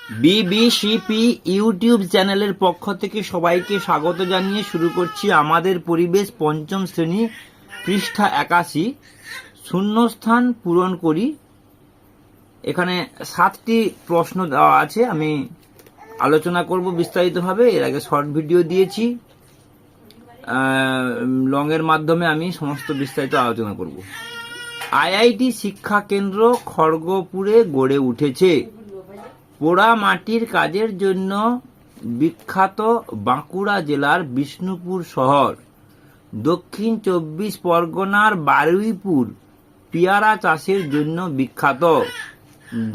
বিবিসিপি YouTube চ্যানেলের পক্ষ থেকে সবাইকে স্বাগত জানিয়ে শুরু করছি আমাদের পরিবেশ পঞ্চম শ্রেণী পৃষ্ঠা 81 শূন্যস্থান পূরণ করি। এখানে 7টি প্রশ্ন দেওয়া আছে, আমি আলোচনা করব বিস্তারিতভাবে। এর আগে শর্ট ভিডিও দিয়েছি, লংয়ের মাধ্যমে আমি সমস্ত বিস্তারিত আলোচনা করব। আইআইটি শিক্ষা কেন্দ্র খড়গপুরে গড়ে উঠেছে। পোড়া মাটির কাজের জন্য বিখ্যাত বাঁকুড়া জেলার বিষ্ণুপুর শহর। দক্ষিণ 24 পরগনার বারুইপুর পেয়ারা চাষের জন্য বিখ্যাত।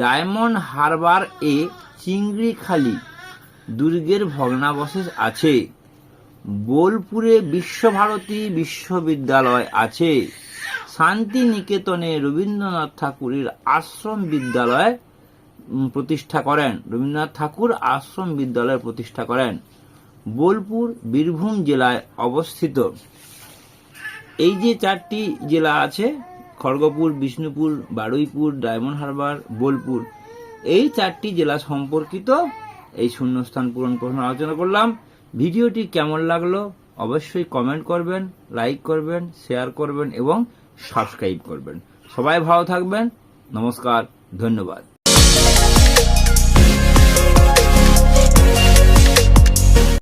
ডায়মন্ড হারবার এ চিংড়িখালি দুর্গের ভগ্নাবশেষ আছে। বোলপুরে বিশ্বভারতী বিশ্ববিদ্যালয় আছে। শান্তিনিকেতনে রবীন্দ্রনাথ ঠাকুরের আশ্রম বিদ্যালয় প্রতিষ্ঠা করেন। রবীন্দ্রনাথ ঠাকুর আশ্রম বিদ্যালয় প্রতিষ্ঠা করেন। বোলপুর বীরভূম জেলায় অবস্থিত। এই যে 4টি জেলা আছে, খড়গপুর, বিষ্ণুপুর, বারুইপুর, ডায়মন্ড হারবার, বোলপুর, এই 4টি জেলা সম্পর্কিত এই শূন্যস্থান পূরণ প্রশ্ন আলোচনা করলাম। ভিডিওটি কেমন লাগলো অবশ্যই কমেন্ট করবেন, লাইক করবেন, শেয়ার করবেন এবং সাবস্ক্রাইব করবেন। সবাই ভালো থাকবেন। নমস্কার, ধন্যবাদ।